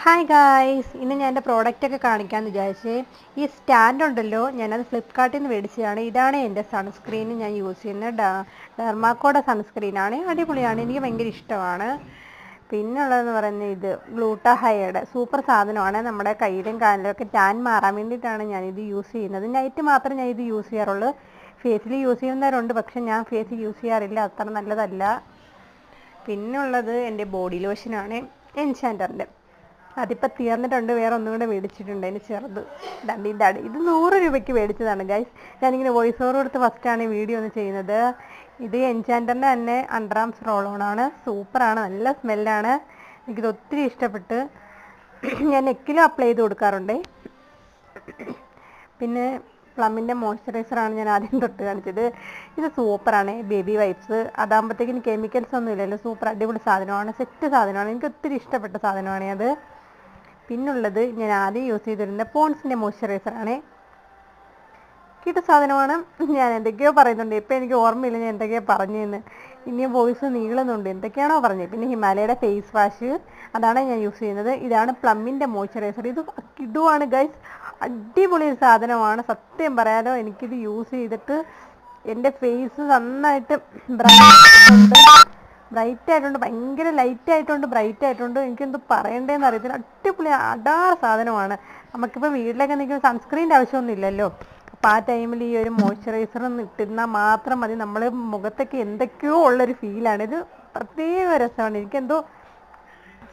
Hi guys, ഇന്ന് ഞാൻ എൻ്റെ പ്രോഡക്റ്റൊക്കെ കാണിക്കാമെന്ന് വിചാരിച്ചേ. ഈ സ്റ്റാൻഡ് ഉണ്ടല്ലോ, ഞാനത് ഫ്ലിപ്കാർട്ടിൽ നിന്ന് മേടിച്ചതാണ്. ഇതാണ് എൻ്റെ സൺസ്ക്രീൻ. ഞാൻ യൂസ് ചെയ്യുന്ന ഡെർമാക്കോയുടെ സൺസ്ക്രീനാണ്. അടിപൊളിയാണ്, എനിക്ക് ഭയങ്കര ഇഷ്ടമാണ്. പിന്നുള്ളതെന്ന് പറയുന്നത് ഇത് ഗ്ലൂട്ടാഹൈഡ് സൂപ്പർ സാധനമാണ്. നമ്മുടെ കയ്യിലും കാലിലൊക്കെ ടാൻ മാറാൻ വേണ്ടിയിട്ടാണ് ഞാനിത് യൂസ് ചെയ്യുന്നത്. നൈറ്റ് മാത്രമേ ഞാൻ ഇത് യൂസ് ചെയ്യാറുള്ളൂ. ഫേസിൽ യൂസ് ചെയ്യുന്നവരുണ്ട്, പക്ഷെ ഞാൻ ഫേസിൽ യൂസ് ചെയ്യാറില്ല, അത്ര നല്ലതല്ല. പിന്നുള്ളത് എൻ്റെ ബോഡി ലോഷനാണ്, എൻചാൻഡറിൻ്റെ. അതിപ്പോൾ തീർന്നിട്ടുണ്ട്, വേറെ ഒന്നും കൂടെ മേടിച്ചിട്ടുണ്ട്, അതിന് ചെറുത് ഇതാണ്. ഇത് 100 രൂപയ്ക്ക് മേടിച്ചതാണ് ഗൈസ്. ഞാനിങ്ങനെ വോയിസ് ഓവർ കൊടുത്ത് ഫസ്റ്റാണ് വീഡിയോ ഒന്ന് ചെയ്യുന്നത്. ഇത് എൻചാൻഡറിൻ്റെ തന്നെ അണ്ടർആംസ് റോളോണാണ്. സൂപ്പറാണ്, നല്ല സ്മെല്ലാണ്. എനിക്കിത് ഒത്തിരി ഇഷ്ടപ്പെട്ട്. ഞാൻ നെക്കിലും അപ്ലൈ ചെയ്ത് കൊടുക്കാറുണ്ട്. പിന്നെ പ്ലമ്മിൻ്റെ മോയ്സ്ചറൈസറാണ് ഞാൻ ആദ്യം തൊട്ട് കാണിച്ചത്. ഇത് സൂപ്പറാണ്, ബേബി വൈപ്സ്. അതാകുമ്പോഴത്തേക്കിന് കെമിക്കൽസ് ഒന്നും ഇല്ലല്ലോ, സൂപ്പർ അടിപൊളി സാധനമാണ്, സെറ്റ് സാധനമാണ്, എനിക്ക് ഒത്തിരി ഇഷ്ടപ്പെട്ട സാധനമാണ് അത്. പിന്നുള്ളത് ഞാൻ ആദ്യം യൂസ് ചെയ്തിരുന്ന പോൺസിൻ്റെ മോയ്സ്ചറൈസറാണ്. കിട്ട സാധനമാണ്. ഞാൻ എന്തൊക്കെയോ പറയുന്നുണ്ട്, ഇപ്പം എനിക്ക് ഓർമ്മയില്ല ഞാൻ എന്തൊക്കെയോ പറഞ്ഞതെന്ന്. ഇനിയും വോയിസ് നീളുന്നുണ്ട്, എന്തൊക്കെയാണോ പറഞ്ഞത്. പിന്നെ ഹിമാലയയുടെ ഫേസ് വാഷ്, അതാണ് ഞാൻ യൂസ് ചെയ്യുന്നത്. ഇതാണ് പ്ലമ്മിൻ്റെ മോയ്സ്ചറൈസർ. ഇത് കിടുവാണ് ഗൈസ്, അടിപൊളി സാധനമാണ്. സത്യം പറയാലോ, എനിക്കിത് യൂസ് ചെയ്തിട്ട് എൻ്റെ ഫേസ് നന്നായിട്ട് ബ്രൈറ്റ് ആയിട്ടുണ്ട്, ഭയങ്കര ലൈറ്റ് ആയിട്ടുണ്ട്, ബ്രൈറ്റ് ആയിട്ടുണ്ട്. എനിക്കെന്ത് പറയണ്ടേന്ന് അറിയത്തില്ല, അടിപൊളി അടാറ് സാധനമാണ്. നമുക്കിപ്പോൾ വീട്ടിലൊക്കെ നിൽക്കുന്ന സൺസ്ക്രീൻ്റെ ആവശ്യമൊന്നും ഇല്ലല്ലോ. അപ്പോൾ ആ ടൈമിൽ ഈ ഒരു മോയ്സ്ചറൈസർ ഇട്ടിരുന്നാൽ മാത്രം മതി, നമ്മൾ മുഖത്തൊക്കെ എന്തൊക്കെയോ ഉള്ളൊരു ഫീലാണ്. ഇത് പ്രത്യേക രസമാണ്. എനിക്കെന്തോ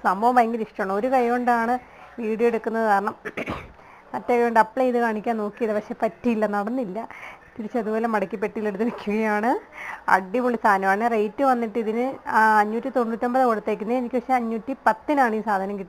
സംഭവം ഭയങ്കര ഇഷ്ടമാണ്. ഒരു കൈ കൊണ്ടാണ് വീഡിയോ എടുക്കുന്നത്, കാരണം മറ്റേ കൈ കൊണ്ട് അപ്ലൈ ചെയ്ത് കാണിക്കാൻ നോക്കിയത്, പക്ഷെ പറ്റിയില്ല, നടന്നില്ല. തിരിച്ചതുപോലെ മടക്കി പെട്ടിയിലെടുത്ത് വെക്കുകയാണ്. അടിപൊളി സാധനമാണ്. റേറ്റ് വന്നിട്ട് ഇതിന് 599 കൊടുത്തേക്കുന്നത്. എനിക്ക് പക്ഷേ 510-നാണ് ഈ സാധനം കിട്ടിയത്.